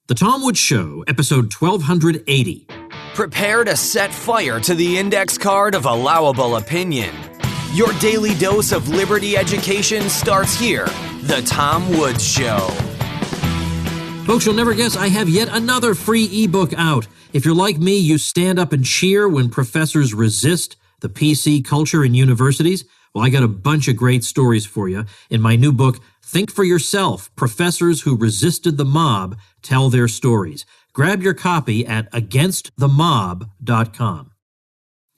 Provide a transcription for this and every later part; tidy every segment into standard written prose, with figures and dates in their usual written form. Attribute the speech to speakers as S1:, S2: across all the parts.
S1: The Tom Woods Show, episode 1280.
S2: Prepare to set fire to the index card of allowable opinion. Your daily dose of liberty education starts here. The Tom Woods Show.
S1: Folks, you'll never guess I have yet another free ebook out. If you're like me, you stand up and cheer when professors resist the PC culture in universities. Well, I got a bunch of great stories for you in my new book, Think for Yourself, Professors Who Resisted the Mob Tell Their Stories. Grab your copy at againstthemob.com.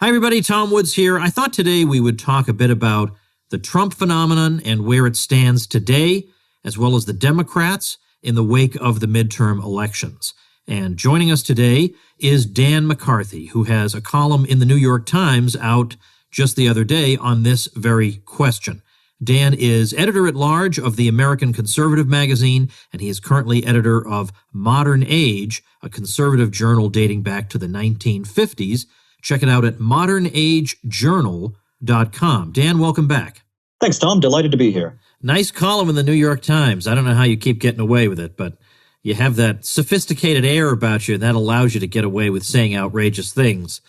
S1: Hi, everybody. Tom Woods here. I thought today we would talk a bit about the Trump phenomenon and where it stands today, as well as the Democrats in the wake of the midterm elections. And joining us today is Dan McCarthy, who has a column in the New York Times out just the other day on this very question. Dan is editor-at-large of the American Conservative magazine, and he is currently editor of Modern Age, a conservative journal dating back to the 1950s. Check it out at modernagejournal.com. Dan, welcome back.
S3: Thanks, Tom. Delighted to be here.
S1: Nice column in the New York Times. I don't know how you keep getting away with it, but you have that sophisticated air about you, and that allows you to get away with saying outrageous things.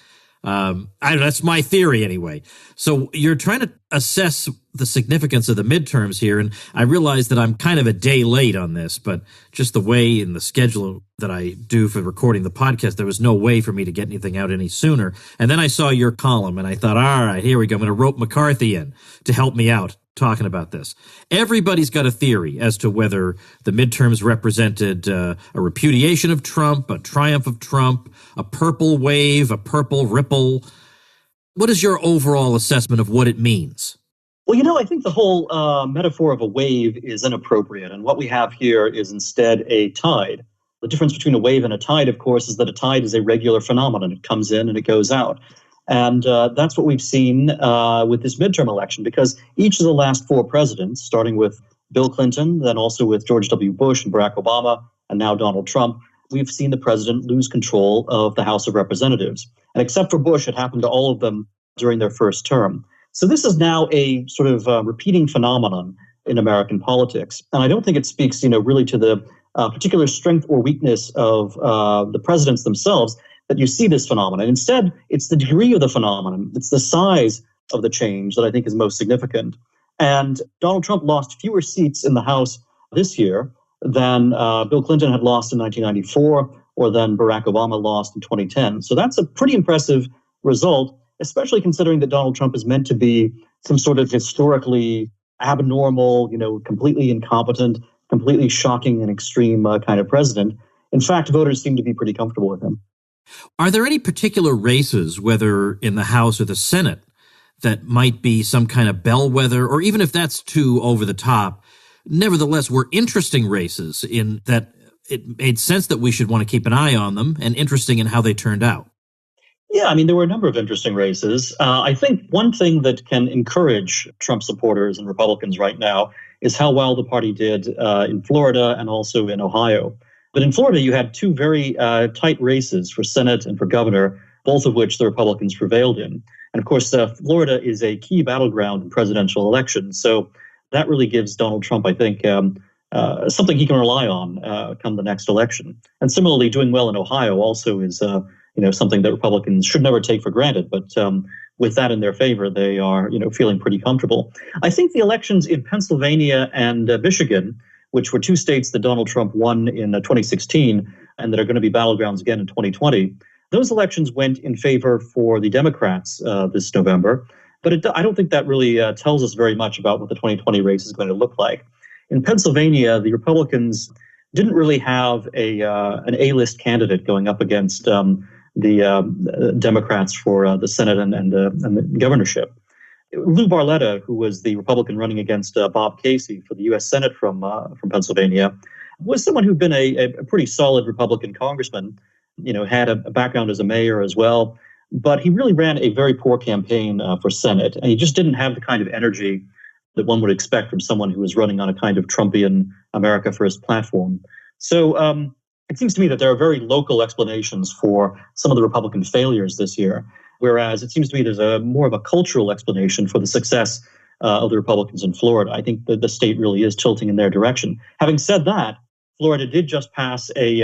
S1: That's my theory anyway. So you're trying to assess the significance of the midterms here, and I realize that I'm kind of a day late on this, but just the way in the schedule that I do for recording the podcast, there was no way for me to get anything out any sooner. And then I saw your column, and I thought, all right, here we go. I'm going to rope McCarthy in to help me out talking about this. Everybody's got a theory as to whether the midterms represented a repudiation of Trump, a triumph of Trump, a purple wave, a purple ripple. What is your overall assessment of what it means?
S3: Well, I think the whole metaphor of a wave is inappropriate. And what we have here is instead a tide. The difference between a wave and a tide, of course, is that a tide is a regular phenomenon. It comes in and it goes out. And that's what we've seen with this midterm election, because each of the last four presidents, starting with Bill Clinton, then also with George W. Bush and Barack Obama, and now Donald Trump, we've seen the president lose control of the House of Representatives. And except for Bush, it happened to all of them during their first term. So this is now a sort of repeating phenomenon in American politics. And I don't think it speaks, really to the particular strength or weakness of the presidents themselves that you see this phenomenon. Instead, it's the degree of the phenomenon. It's the size of the change that I think is most significant. And Donald Trump lost fewer seats in the House this year than Bill Clinton had lost in 1994 or than Barack Obama lost in 2010. So that's a pretty impressive result, especially considering that Donald Trump is meant to be some sort of historically abnormal, completely incompetent, completely shocking and extreme kind of president. In fact, voters seem to be pretty comfortable with him.
S1: Are there any particular races, whether in the House or the Senate, that might be some kind of bellwether, or even if that's too over the top, nevertheless were interesting races in that it made sense that we should want to keep an eye on them, and interesting in how they turned out?
S3: Yeah, there were a number of interesting races. I think one thing that can encourage Trump supporters and Republicans right now is how well the party did in Florida and also in Ohio. But in Florida, you had two very tight races for Senate and for governor, both of which the Republicans prevailed in. And of course, Florida is a key battleground in presidential elections. So that really gives Donald Trump, I think, something he can rely on come the next election. And similarly, doing well in Ohio also is something that Republicans should never take for granted. But with that in their favor, they are feeling pretty comfortable. I think the elections in Pennsylvania and Michigan, which were two states that Donald Trump won in 2016 and that are going to be battlegrounds again in 2020, those elections went in favor for the Democrats this November. But I don't think that really tells us very much about what the 2020 race is going to look like. In Pennsylvania, the Republicans didn't really have an A-list candidate going up against the Democrats for the Senate and the governorship. Lou Barletta, who was the Republican running against Bob Casey for the U.S. Senate from Pennsylvania, was someone who'd been a pretty solid Republican congressman, had a background as a mayor as well. But he really ran a very poor campaign for Senate, and he just didn't have the kind of energy that one would expect from someone who was running on a kind of Trumpian America First platform. So it seems to me that there are very local explanations for some of the Republican failures this year, whereas it seems to me there's more of a cultural explanation for the success of the Republicans in Florida. I think that the state really is tilting in their direction. Having said that, Florida did just pass a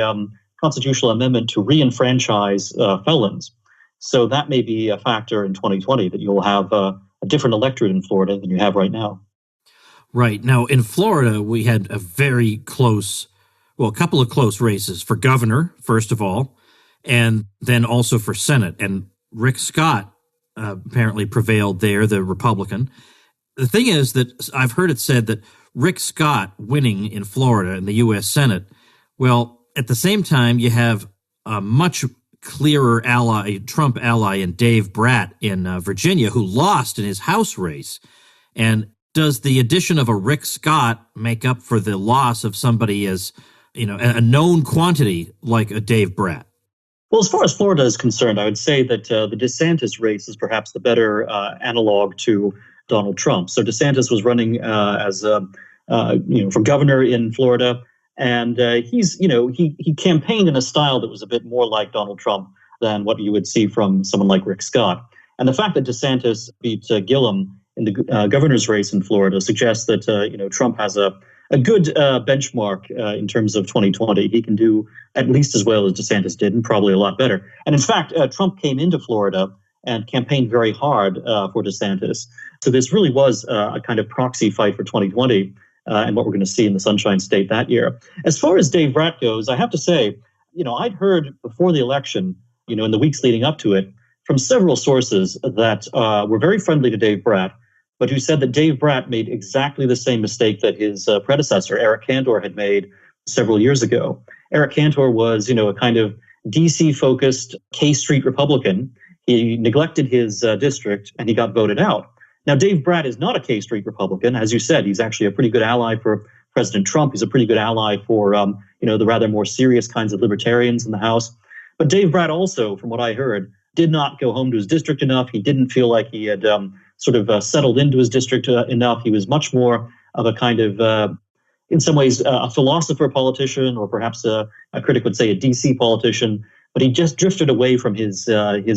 S3: constitutional amendment to re-enfranchise felons. So that may be a factor in 2020, that you'll have a different electorate in Florida than you have right now.
S1: Right. Now, in Florida, we had a couple of close races for governor, first of all, and then also for Senate. And Rick Scott apparently prevailed there, the Republican. The thing is that I've heard it said that Rick Scott winning in Florida in the U.S. Senate, well, at the same time, you have a much clearer ally, Trump ally, in Dave Brat in Virginia, who lost in his House race. And does the addition of a Rick Scott make up for the loss of somebody as, a known quantity like a Dave Brat?
S3: Well, as far as Florida is concerned, I would say that the DeSantis race is perhaps the better analog to Donald Trump. So DeSantis was running for governor in Florida, and he campaigned in a style that was a bit more like Donald Trump than what you would see from someone like Rick Scott. And the fact that DeSantis beat Gillum in the governor's race in Florida suggests that Trump has a good benchmark in terms of 2020. He can do at least as well as DeSantis did, and probably a lot better. And in fact, Trump came into Florida and campaigned very hard for DeSantis. So this really was a kind of proxy fight for 2020 and what we're going to see in the Sunshine State that year. As far as Dave Brat goes, I have to say, I'd heard before the election, in the weeks leading up to it, from several sources that were very friendly to Dave Brat, but who said that Dave Brat made exactly the same mistake that his predecessor, Eric Cantor, had made several years ago. Eric Cantor was, a kind of DC-focused K Street Republican. He neglected his district, and he got voted out. Now, Dave Brat is not a K Street Republican. As you said, he's actually a pretty good ally for President Trump. He's a pretty good ally for, the rather more serious kinds of libertarians in the House. But Dave Brat also, from what I heard, did not go home to his district enough. He didn't feel like he had settled into his district enough. He was much more of a kind of, in some ways, a philosopher politician, or perhaps a critic would say a DC politician. But he just drifted away from his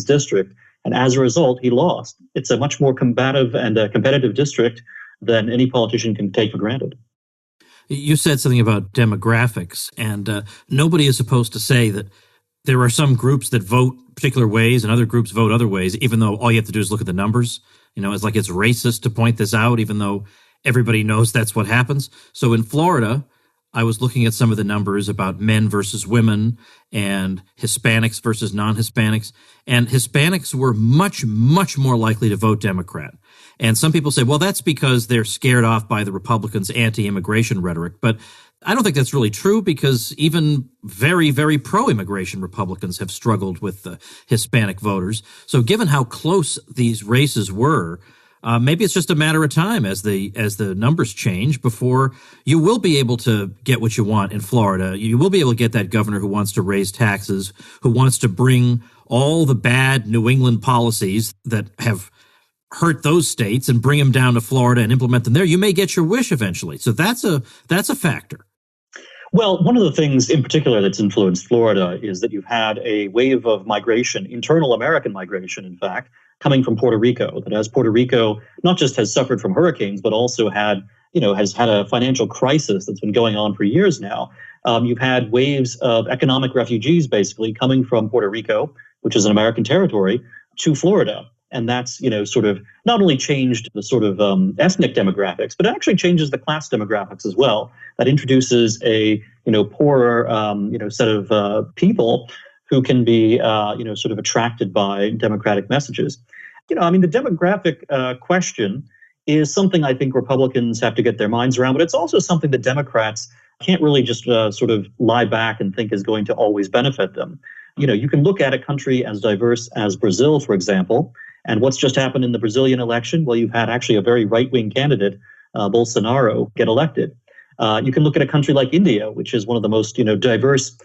S3: district. And as a result, he lost. It's a much more combative and competitive district than any politician can take for granted.
S1: You said something about demographics, and nobody is supposed to say that there are some groups that vote particular ways and other groups vote other ways, even though all you have to do is look at the numbers. It's like it's racist to point this out, even though everybody knows that's what happens. So in Florida, I was looking at some of the numbers about men versus women and Hispanics versus non-Hispanics, and Hispanics were much, much more likely to vote Democrat. And some people say, well, that's because they're scared off by the Republicans' anti-immigration rhetoric. But I don't think that's really true, because even very, very pro-immigration Republicans have struggled with the Hispanic voters. So given how close these races were, maybe it's just a matter of time as the numbers change before you will be able to get what you want in Florida. You will be able to get that governor who wants to raise taxes, who wants to bring all the bad New England policies that have hurt those states and bring them down to Florida and implement them there. You may get your wish eventually. So that's a factor.
S3: Well, one of the things in particular that's influenced Florida is that you've had a wave of migration, internal American migration, in fact, coming from Puerto Rico. That as Puerto Rico not just has suffered from hurricanes, but also has had a financial crisis that's been going on for years now. You've had waves of economic refugees basically coming from Puerto Rico, which is an American territory, to Florida. And that's, not only changed the ethnic demographics, but it actually changes the class demographics as well. That introduces a, poorer, set of people who can be, attracted by democratic messages. The demographic question is something I think Republicans have to get their minds around, but it's also something that Democrats can't really just lie back and think is going to always benefit them. You can look at a country as diverse as Brazil, for example, and what's just happened in the Brazilian election? Well, you've had actually a very right-wing candidate, Bolsonaro, get elected. You can look at a country like India, which is one of the most, diverse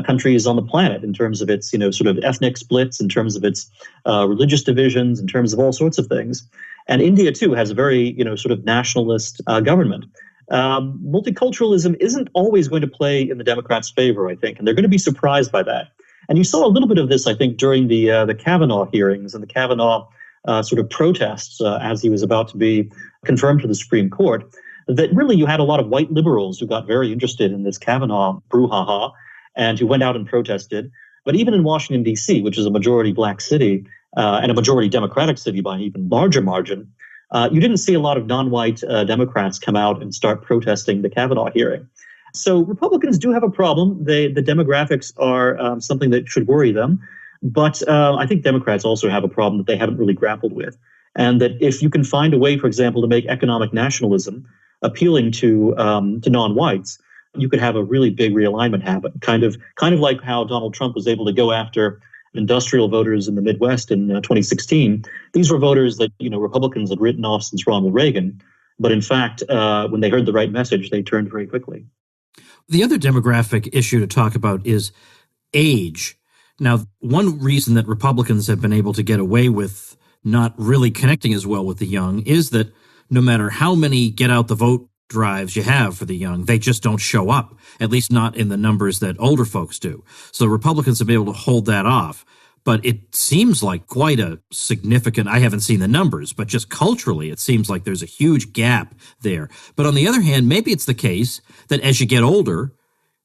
S3: countries on the planet in terms of its, ethnic splits, in terms of its religious divisions, in terms of all sorts of things. And India, too, has a very, nationalist government. Multiculturalism isn't always going to play in the Democrats' favor, I think, and they're going to be surprised by that. And you saw a little bit of this, I think, during the Kavanaugh hearings and the Kavanaugh protests as he was about to be confirmed to the Supreme Court. that really you had a lot of white liberals who got very interested in this Kavanaugh brouhaha and who went out and protested. But even in Washington, D.C., which is a majority black city and a majority Democratic city by an even larger margin, you didn't see a lot of non-white Democrats come out and start protesting the Kavanaugh hearing. So Republicans do have a problem. The demographics are something that should worry them. But I think Democrats also have a problem that they haven't really grappled with. And that if you can find a way, for example, to make economic nationalism appealing to non-whites, you could have a really big realignment happen. Kind of like how Donald Trump was able to go after industrial voters in the Midwest in 2016. These were voters that Republicans had written off since Ronald Reagan. But in fact, when they heard the right message, they turned very quickly.
S1: The other demographic issue to talk about is age. Now, one reason that Republicans have been able to get away with not really connecting as well with the young is that no matter how many get out the vote drives you have for the young, they just don't show up, at least not in the numbers that older folks do. So Republicans have been able to hold that off. But it seems like quite a significant, I haven't seen the numbers, but just culturally, it seems like there's a huge gap there. But on the other hand, maybe it's the case that as you get older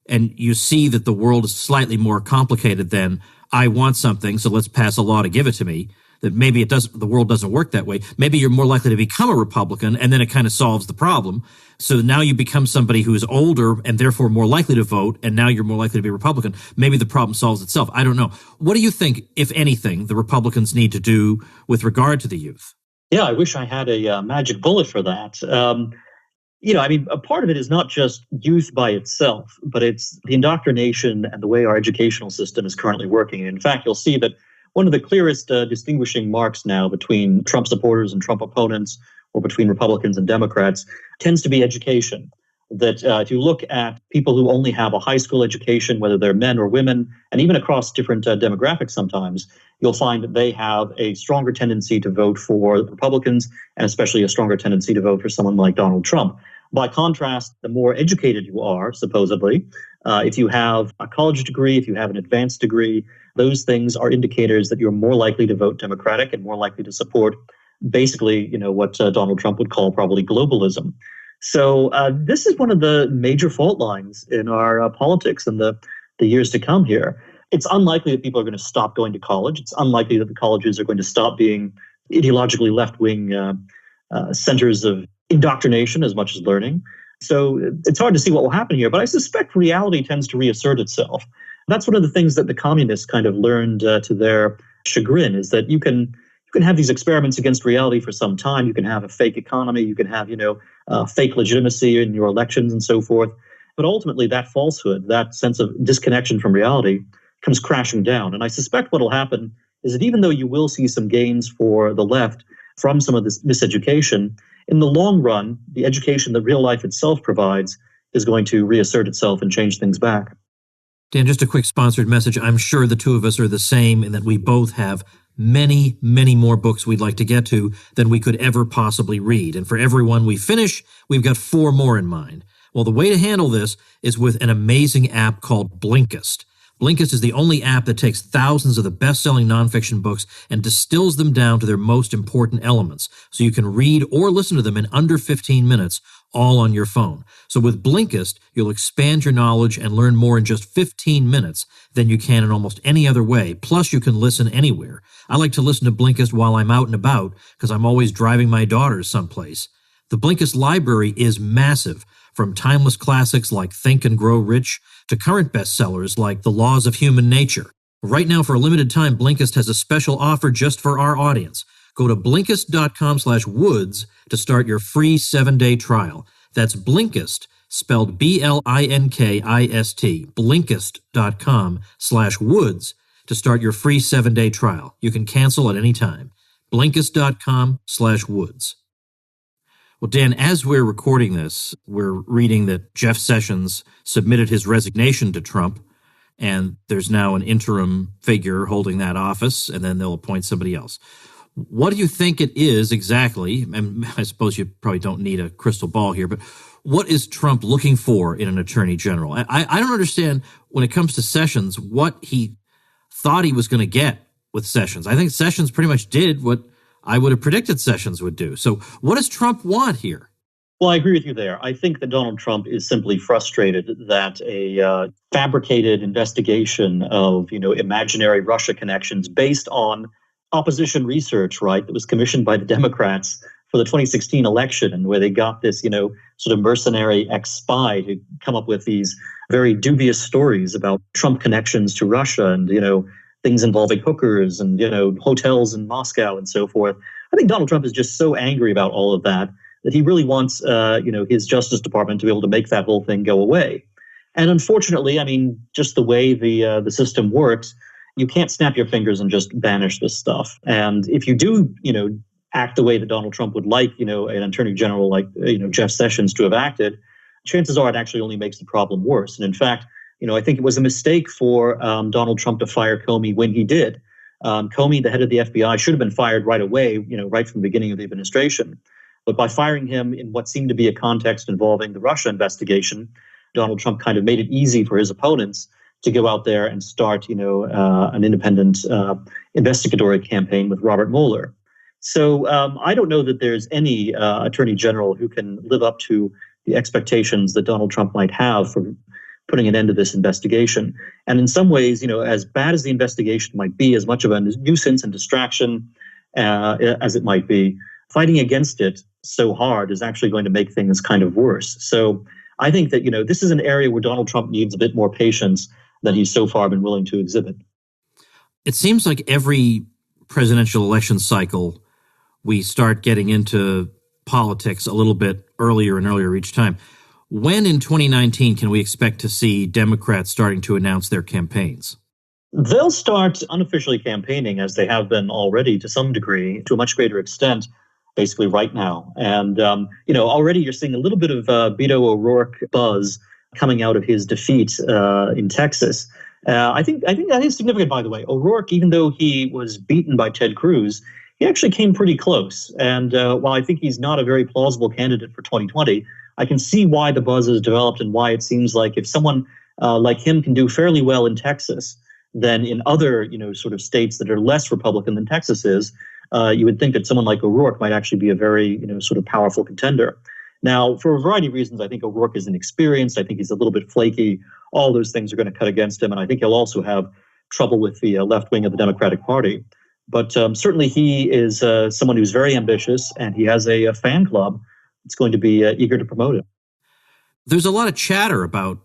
S1: and you see that the world is slightly more complicated than I want something, so let's pass a law to give it to me, that maybe the world doesn't work that way. Maybe you're more likely to become a Republican, and then it kind of solves the problem. So now you become somebody who is older and therefore more likely to vote, and now you're more likely to be a Republican. Maybe the problem solves itself. I don't know. What do you think, if anything, the Republicans need to do with regard to the youth?
S3: Yeah, I wish I had a magic bullet for that. A part of it is not just youth by itself, but it's the indoctrination and the way our educational system is currently working. And in fact, you'll see that one of the clearest distinguishing marks now between Trump supporters and Trump opponents, or between Republicans and Democrats, tends to be education. That if you look at people who only have a high school education, whether they're men or women, and even across different demographics sometimes, you'll find that they have a stronger tendency to vote for Republicans, and especially a stronger tendency to vote for someone like Donald Trump. By contrast, the more educated you are, supposedly, if you have a college degree, if you have an advanced degree, those things are indicators that you're more likely to vote Democratic and more likely to support basically, what Donald Trump would call probably globalism. So this is one of the major fault lines in our politics in the years to come here. It's unlikely that people are going to stop going to college. It's unlikely that the colleges are going to stop being ideologically left-wing centers of indoctrination as much as learning. So it's hard to see what will happen here, but I suspect reality tends to reassert itself. That's one of the things that the communists kind of learned to their chagrin, is that you can have these experiments against reality for some time. You can have a fake economy. You can have, fake legitimacy in your elections and so forth. But ultimately, that falsehood, that sense of disconnection from reality, comes crashing down. And I suspect what will happen is that even though you will see some gains for the left from some of this miseducation, in the long run, the education that real life itself provides is going to reassert itself and change things back.
S1: Dan, just a quick sponsored message. I'm sure the two of us are the same in that we both have many, many more books we'd like to get to than we could ever possibly read. And for every one we finish, we've got 4 more in mind. Well, the way to handle this is with an amazing app called Blinkist. Blinkist is the only app that takes thousands of the best-selling nonfiction books and distills them down to their most important elements, so you can read or listen to them in under 15 minutes, all on your phone. So with Blinkist, you'll expand your knowledge and learn more in just 15 minutes than you can in almost any other way. Plus, you can listen anywhere. I like to listen to Blinkist while I'm out and about because I'm always driving my daughters someplace. The Blinkist library is massive, from timeless classics like Think and Grow Rich to current bestsellers like The Laws of Human Nature. Right now, for a limited time, Blinkist has a special offer just for our audience. Go to Blinkist.com/woods to start your free 7-day trial. That's Blinkist, spelled Blinkist, Blinkist.com/woods to start your free 7-day trial. You can cancel at any time. Blinkist.com/woods. Well, Dan, as we're recording this, we're reading that Jeff Sessions submitted his resignation to Trump, and there's now an interim figure holding that office, and then they'll appoint somebody else. What do you think it is exactly? And I suppose you probably don't need a crystal ball here, but what is Trump looking for in an attorney general? I don't understand when it comes to Sessions what he thought he was going to get with Sessions. I think Sessions pretty much did what I would have predicted Sessions would do. So what does Trump want here?
S3: Well, I agree with you there. I think that Donald Trump is simply frustrated that a fabricated investigation of, imaginary Russia connections based on opposition research, right, that was commissioned by the Democrats for the 2016 election, and where they got this, sort of mercenary ex-spy to come up with these very dubious stories about Trump connections to Russia and, things involving hookers and, hotels in Moscow and so forth. I think Donald Trump is just so angry about all of that he really wants, his Justice Department to be able to make that whole thing go away. And unfortunately, I mean, just the way the system works, you can't snap your fingers and just banish this stuff. And if you do, act the way that Donald Trump would like, an attorney general like, Jeff Sessions to have acted, chances are it actually only makes the problem worse. And in fact, I think it was a mistake for Donald Trump to fire Comey when he did. Comey, the head of the FBI, should have been fired right away, right from the beginning of the administration. But by firing him in what seemed to be a context involving the Russia investigation, Donald Trump kind of made it easy for his opponents to go out there and start, an independent investigatory campaign with Robert Mueller. So I don't know that there's any attorney general who can live up to the expectations that Donald Trump might have for putting an end to this investigation. And in some ways, as bad as the investigation might be, as much of a nuisance and distraction as it might be, fighting against it so hard is actually going to make things kind of worse. So I think that, this is an area where Donald Trump needs a bit more patience than he's so far been willing to exhibit.
S1: It seems like every presidential election cycle, we start getting into politics a little bit earlier and earlier each time. When in 2019 can we expect to see Democrats starting to announce their campaigns?
S3: They'll start unofficially campaigning, as they have been already to some degree, to a much greater extent, basically right now. And, already you're seeing a little bit of Beto O'Rourke buzz coming out of his defeat in Texas. I think that is significant, by the way. O'Rourke, even though he was beaten by Ted Cruz, he actually came pretty close. And while I think he's not a very plausible candidate for 2020, I can see why the buzz has developed and why it seems like if someone like him can do fairly well in Texas, then in other, sort of states that are less Republican than Texas is, you would think that someone like O'Rourke might actually be a very, sort of powerful contender. Now, for a variety of reasons, I think O'Rourke is inexperienced. I think he's a little bit flaky. All those things are going to cut against him. And I think he'll also have trouble with the left wing of the Democratic Party. But certainly he is someone who's very ambitious, and he has a fan club that's going to be eager to promote him.
S1: There's a lot of chatter about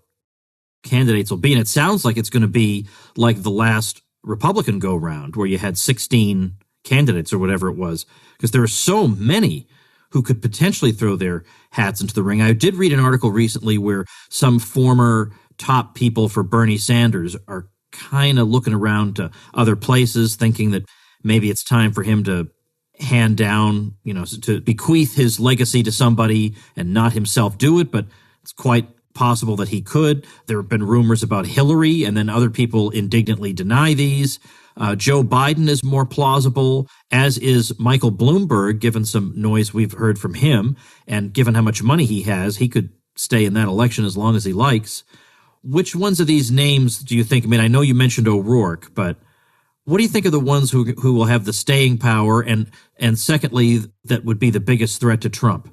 S1: candidates will be, and it sounds like it's going to be like the last Republican go-round where you had 16 candidates or whatever it was, because there are so many who could potentially throw their hats into the ring. I did read an article recently where some former top people for Bernie Sanders are kind of looking around to other places, thinking that maybe it's time for him to hand down, to bequeath his legacy to somebody and not himself do it, but it's quite possible that he could. There have been rumors about Hillary, and then other people indignantly deny these. Joe Biden is more plausible, as is Michael Bloomberg, given some noise we've heard from him, and given how much money he has, he could stay in that election as long as he likes. Which ones of these names do you think? I mean, I know you mentioned O'Rourke, but what do you think of the ones who will have the staying power, and secondly, that would be the biggest threat to Trump?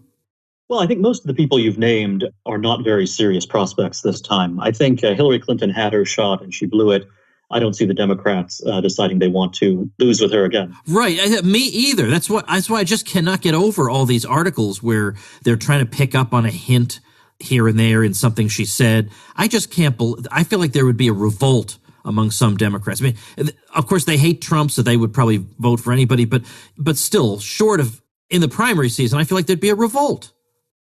S3: Well, I think most of the people you've named are not very serious prospects this time. I think Hillary Clinton had her shot and she blew it. I don't see the Democrats deciding they want to lose with her again.
S1: Right. Me either. That's why I just cannot get over all these articles where they're trying to pick up on a hint here and there in something she said. I just can't believe. I feel like there would be a revolt among some Democrats. I mean, of course, they hate Trump, so they would probably vote for anybody. But still, short of in the primary season, I feel like there'd be a revolt.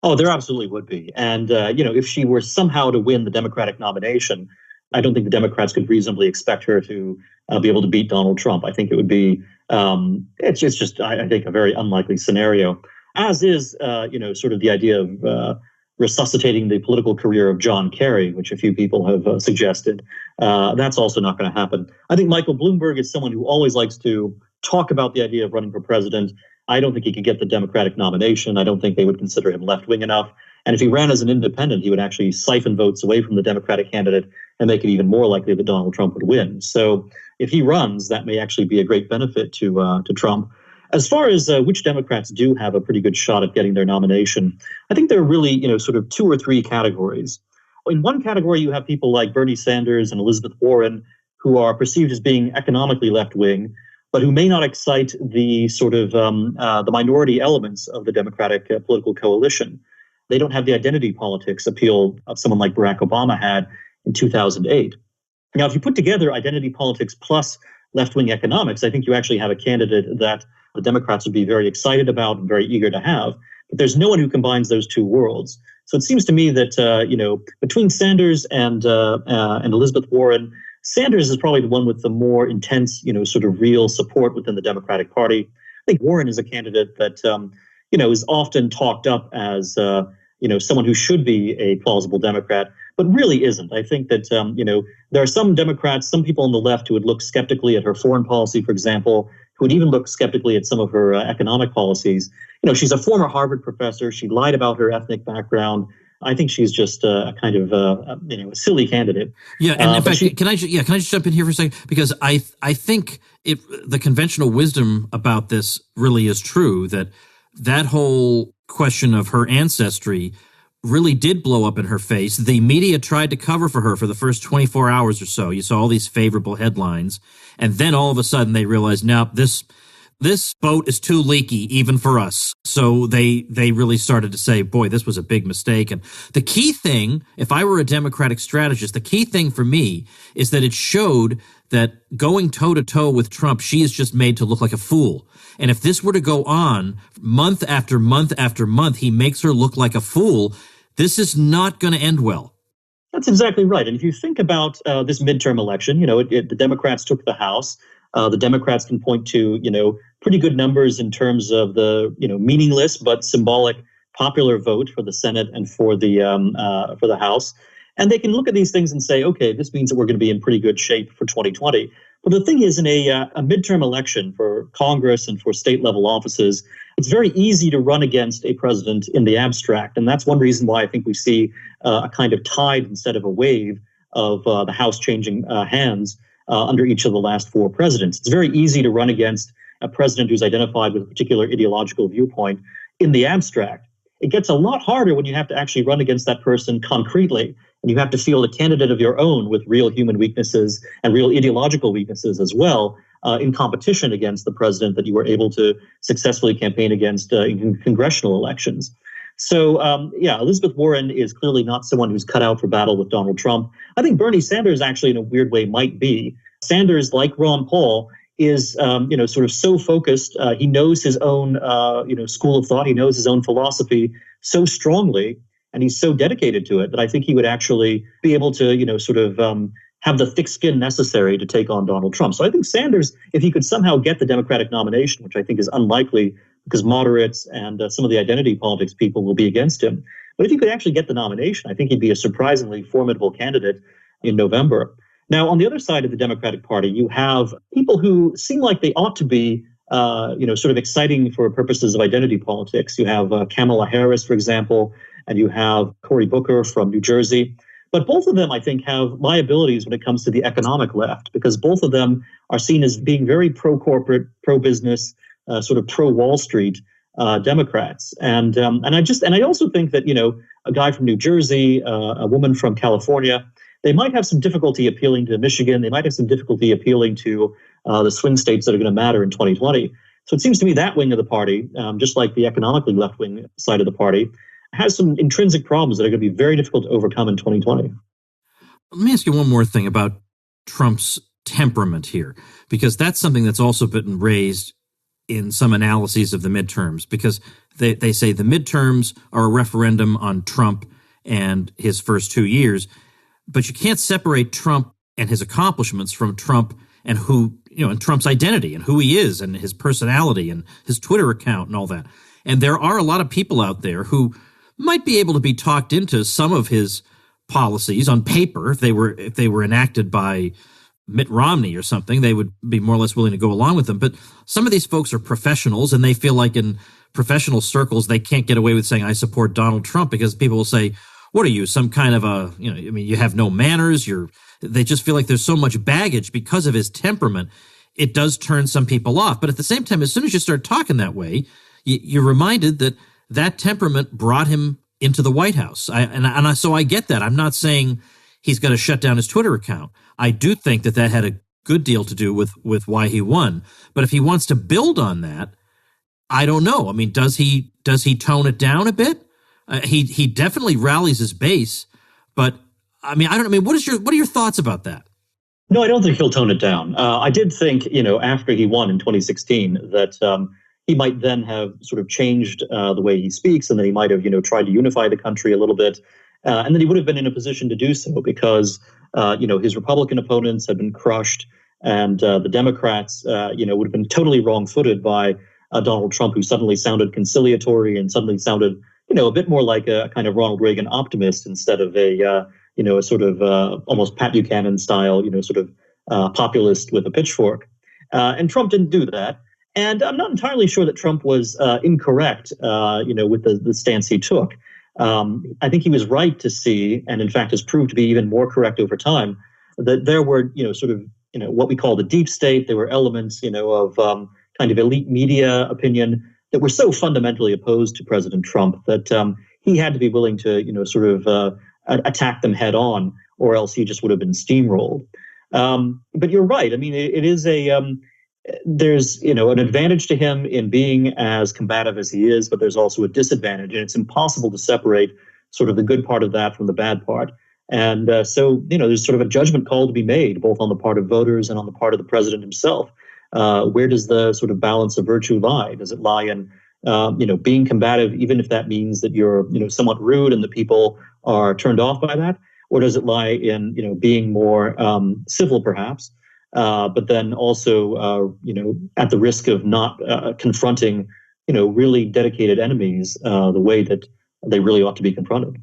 S3: Oh, there absolutely would be. And, if she were somehow to win the Democratic nomination, I don't think the Democrats could reasonably expect her to be able to beat Donald Trump. I think it would be, it's just, I think, a very unlikely scenario, as is, sort of the idea of resuscitating the political career of John Kerry, which a few people have suggested. That's also not going to happen. I think Michael Bloomberg is someone who always likes to talk about the idea of running for president. I don't think he could get the Democratic nomination. I don't think they would consider him left-wing enough. And if he ran as an independent, he would actually siphon votes away from the Democratic candidate and make it even more likely that Donald Trump would win. So if he runs, that may actually be a great benefit to Trump. As far as which Democrats do have a pretty good shot at getting their nomination, I think there are really, sort of two or three categories. In one category, you have people like Bernie Sanders and Elizabeth Warren, who are perceived as being economically left-wing, but who may not excite the sort of the minority elements of the Democratic political coalition. They don't have the identity politics appeal of someone like Barack Obama had in 2008. Now, if you put together identity politics plus left-wing economics, I think you actually have a candidate that the Democrats would be very excited about and very eager to have. But there's no one who combines those two worlds. So it seems to me that between Sanders and Elizabeth Warren, Sanders is probably the one with the more intense, sort of real support within the Democratic Party. I think Warren is a candidate that is often talked up as someone who should be a plausible Democrat, but really isn't. I think that there are some Democrats, some people on the left who would look skeptically at her foreign policy, for example, who would even look skeptically at some of her economic policies. She's a former Harvard professor. She lied about her ethnic background. I think she's just a kind of a silly candidate.
S1: Yeah, and in fact, can I just jump in here for a second, because I think the conventional wisdom about this really is true, that whole question of her ancestry really did blow up in her face. The media tried to cover for her for the first 24 hours or so. You saw all these favorable headlines, and then all of a sudden they realized, now this boat is too leaky even for us. So they really started to say, boy, this was a big mistake. And the key thing, if I were a Democratic strategist, the key thing for me is that it showed that going toe-to-toe with Trump, she is just made to look like a fool. And if this were to go on month after month after month, he makes her look like a fool, this is not going to end well.
S3: That's exactly right. And if you think about this midterm election, the Democrats took the House. The Democrats can point to, pretty good numbers in terms of the, meaningless but symbolic popular vote for the Senate and for the House. And they can look at these things and say, okay, this means that we're going to be in pretty good shape for 2020. But the thing is, in a midterm election for Congress and for state level offices, it's very easy to run against a president in the abstract. And that's one reason why I think we see a kind of tide instead of a wave of the House changing hands under each of the last four presidents. It's very easy to run against a president who's identified with a particular ideological viewpoint in the abstract. It gets a lot harder when you have to actually run against that person concretely, and you have to field a candidate of your own with real human weaknesses and real ideological weaknesses as well in competition against the president that you were able to successfully campaign against in congressional elections. So, Elizabeth Warren is clearly not someone who's cut out for battle with Donald Trump. I think Bernie Sanders actually in a weird way might be. Sanders, like Ron Paul, is sort of so focused. He knows his own school of thought. He knows his own philosophy so strongly, and he's so dedicated to it that I think he would actually be able to have the thick skin necessary to take on Donald Trump. So I think Sanders, if he could somehow get the Democratic nomination, which I think is unlikely because moderates and some of the identity politics people will be against him, but if he could actually get the nomination, I think he'd be a surprisingly formidable candidate in November. Now, on the other side of the Democratic Party, you have people who seem like they ought to be, sort of exciting for purposes of identity politics. You have Kamala Harris, for example, and you have Cory Booker from New Jersey. But both of them, I think, have liabilities when it comes to the economic left, because both of them are seen as being very pro-corporate, pro-business, sort of pro-Wall Street Democrats. And I also think that, a guy from New Jersey, a woman from California, they might have some difficulty appealing to Michigan. They might have some difficulty appealing to the swing states that are going to matter in 2020. So it seems to me that wing of the party, just like the economically left-wing side of the party, has some intrinsic problems that are going to be very difficult to overcome in 2020.
S1: Let me ask you one more thing about Trump's temperament here, because that's something that's also been raised in some analyses of the midterms, because they say the midterms are a referendum on Trump and his first 2 years. But you can't separate Trump and his accomplishments from Trump and and Trump's identity and who he is and his personality and his Twitter account and all that. And there are a lot of people out there who might be able to be talked into some of his policies on paper. If they were enacted by Mitt Romney or something, they would be more or less willing to go along with them. But some of these folks are professionals, and they feel like in professional circles they can't get away with saying, I support Donald Trump, because people will say, what are you, some kind of you have no manners? They just feel like there's so much baggage because of his temperament. it does turn some people off. But at the same time, as soon as you start talking that way, you're reminded that that temperament brought him into the White House. So I get that. I'm not saying he's got to shut down his Twitter account. I do think that had a good deal to do with why he won. But if he wants to build on that, I don't know. I mean, does he tone it down a bit? He definitely rallies his base, but I mean, I don't know. I mean, what are your thoughts about that?
S3: No, I don't think he'll tone it down. I did think, after he won in 2016, that he might then have sort of changed the way he speaks, and then he might have, tried to unify the country a little bit, and then he would have been in a position to do so because, his Republican opponents had been crushed, and the Democrats, would have been totally wrong-footed by Donald Trump, who suddenly sounded conciliatory and suddenly sounded, a bit more like a kind of Ronald Reagan optimist instead of a sort of almost Pat Buchanan style, sort of populist with a pitchfork. And Trump didn't do that. And I'm not entirely sure that Trump was incorrect, with the stance he took. I think he was right to see, and in fact has proved to be even more correct over time, that there were, sort of, what we call the deep state. There were elements, of kind of elite media opinion that were so fundamentally opposed to President Trump that he had to be willing to, sort of attack them head on, or else he just would have been steamrolled. But you're right. I mean, it is there's, an advantage to him in being as combative as he is, but there's also a disadvantage, and it's impossible to separate sort of the good part of that from the bad part. And so, there's sort of a judgment call to be made, both on the part of voters and on the part of the president himself. Where does the sort of balance of virtue lie? Does it lie in, being combative, even if that means that you're, somewhat rude and the people are turned off by that? Or does it lie in, being more civil, perhaps, but then also, at the risk of not confronting, really dedicated enemies the way that they really ought to be confronted?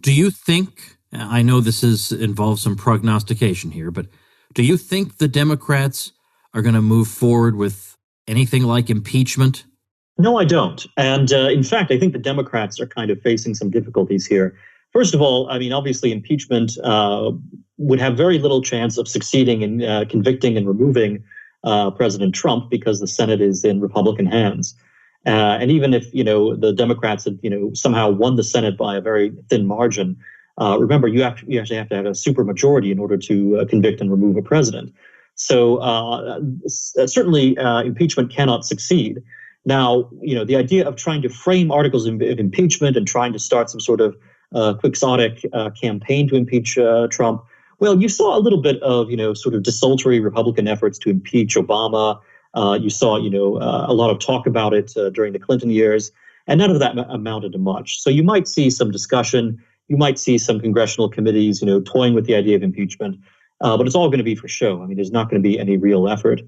S1: Do you think, I know this involves some prognostication here, but do you think the Democrats are going to move forward with anything like impeachment?
S3: No, I don't. And in fact, I think the Democrats are kind of facing some difficulties here. First of all, I mean, obviously, impeachment would have very little chance of succeeding in convicting and removing President Trump because the Senate is in Republican hands. And even if, the Democrats had, somehow won the Senate by a very thin margin, remember, you actually have to have a supermajority in order to convict and remove a president. So certainly impeachment cannot succeed. Now, the idea of trying to frame articles of impeachment and trying to start some sort of quixotic campaign to impeach Trump, well, you saw a little bit of, sort of desultory Republican efforts to impeach Obama. You saw, a lot of talk about it during the Clinton years, and none of that amounted to much. So you might see some discussion. You might see some congressional committees, toying with the idea of impeachment. But it's all going to be for show. I mean, there's not going to be any real effort.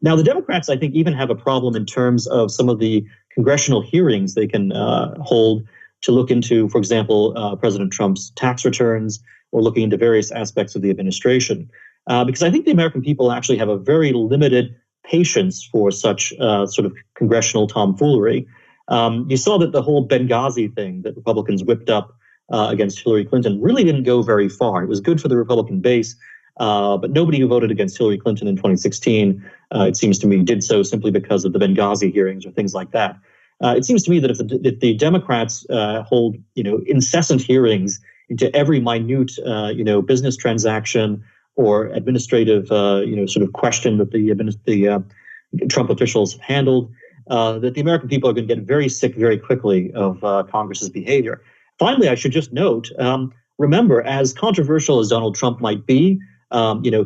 S3: Now, the Democrats, I think, even have a problem in terms of some of the congressional hearings they can hold to look into, for example, President Trump's tax returns or looking into various aspects of the administration. Because I think the American people actually have a very limited patience for such sort of congressional tomfoolery. You saw that the whole Benghazi thing that Republicans whipped up against Hillary Clinton really didn't go very far. It was good for the Republican base, but nobody who voted against Hillary Clinton in 2016, it seems to me, did so simply because of the Benghazi hearings or things like that. It seems to me that if the Democrats hold, incessant hearings into every minute, business transaction or administrative, sort of question that the Trump officials have handled, that the American people are going to get very sick very quickly of Congress's behavior. Finally, I should just note, remember, as controversial as Donald Trump might be,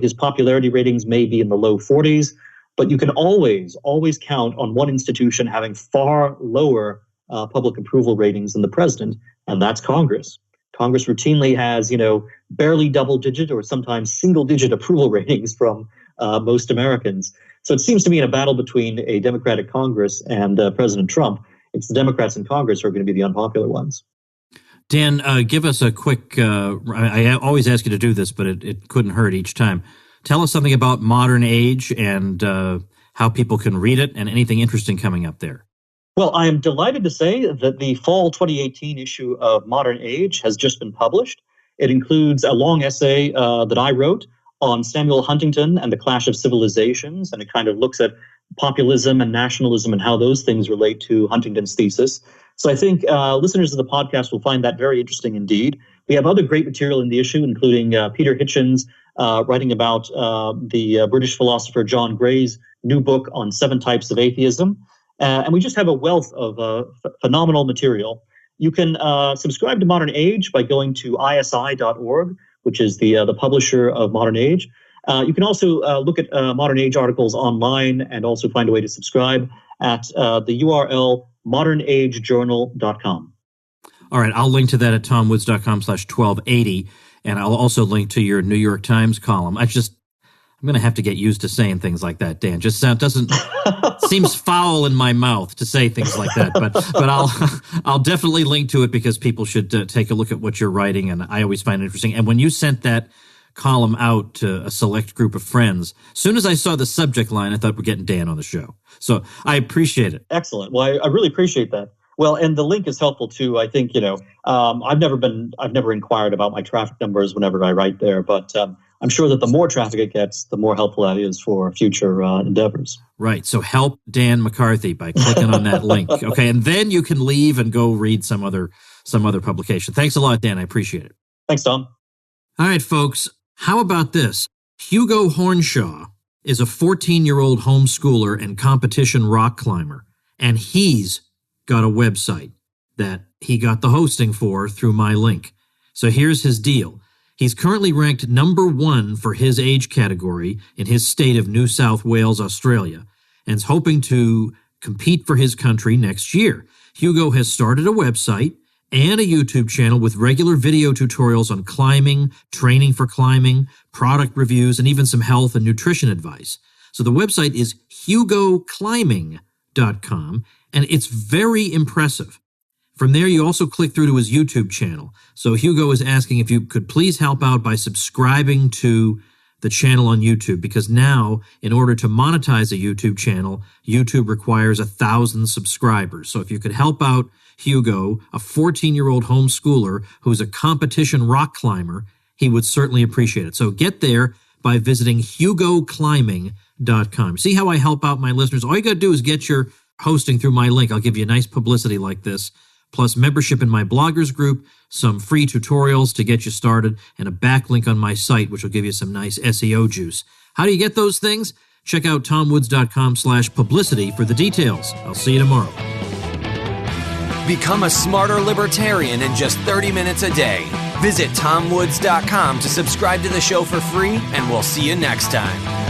S3: his popularity ratings may be in the low 40s, but you can always count on one institution having far lower public approval ratings than the president, and that's Congress. Congress routinely has, barely double-digit or sometimes single-digit approval ratings from most Americans. So it seems to me in a battle between a Democratic Congress and President Trump, it's the Democrats in Congress who are going to be the unpopular ones.
S1: Dan, give us a quick, I always ask you to do this, but it couldn't hurt each time. Tell us something about Modern Age and how people can read it and anything interesting coming up there.
S3: Well, I am delighted to say that the fall 2018 issue of Modern Age has just been published. It includes a long essay that I wrote on Samuel Huntington and the Clash of Civilizations, and it kind of looks at populism and nationalism and how those things relate to Huntington's thesis. So I think listeners of the podcast will find that very interesting indeed. We have other great material in the issue, including Peter Hitchens writing about the British philosopher John Gray's new book on 7 types of atheism. And we just have a wealth of phenomenal material. You can subscribe to Modern Age by going to isi.org, which is the publisher of Modern Age. You can also look at Modern Age articles online and also find a way to subscribe at the URL modernagejournal.com.
S1: All right, I'll link to that at tomwoods.com/1280, and I'll also link to your New York Times column. I'm going to have to get used to saying things like that, Dan. Just doesn't seems foul in my mouth to say things like that, but I'll definitely link to it because people should take a look at what you're writing, and I always find it interesting. And when you sent that column out to a select group of friends, as soon as I saw the subject line, I thought we're getting Dan on the show. So I appreciate it.
S3: Excellent. Well, I really appreciate that. Well, and the link is helpful too. I think, I've never inquired about my traffic numbers whenever I write there, but I'm sure that the more traffic it gets, the more helpful that is for future endeavors.
S1: Right. So help Dan McCarthy by clicking on that link. Okay. And then you can leave and go read some other publication. Thanks a lot, Dan. I appreciate it.
S3: Thanks, Tom.
S1: All right, folks. How about this? Hugo Hornshaw is a 14-year-old homeschooler and competition rock climber, and he's got a website that he got the hosting for through my link. So here's his deal. He's currently ranked number 1 for his age category in his state of New South Wales, Australia, and is hoping to compete for his country next year. Hugo has started a website and a YouTube channel with regular video tutorials on climbing, training for climbing, product reviews, and even some health and nutrition advice. So the website is hugoclimbing.com, and it's very impressive. From there, you also click through to his YouTube channel. So Hugo is asking if you could please help out by subscribing to the channel on YouTube, because now, in order to monetize a YouTube channel, YouTube requires 1,000 subscribers. So if you could help out Hugo, a 14-year-old homeschooler who's a competition rock climber, he would certainly appreciate it. So get there by visiting hugoclimbing.com. See how I help out my listeners? All you got to do is get your hosting through my link. I'll give you a nice publicity like this, plus membership in my bloggers group, some free tutorials to get you started, and a backlink on my site, which will give you some nice SEO juice. How do you get those things? Check out tomwoods.com/publicity for the details. I'll see you tomorrow.
S2: Become a smarter libertarian in just 30 minutes a day. Visit tomwoods.com to subscribe to the show for free, and we'll see you next time.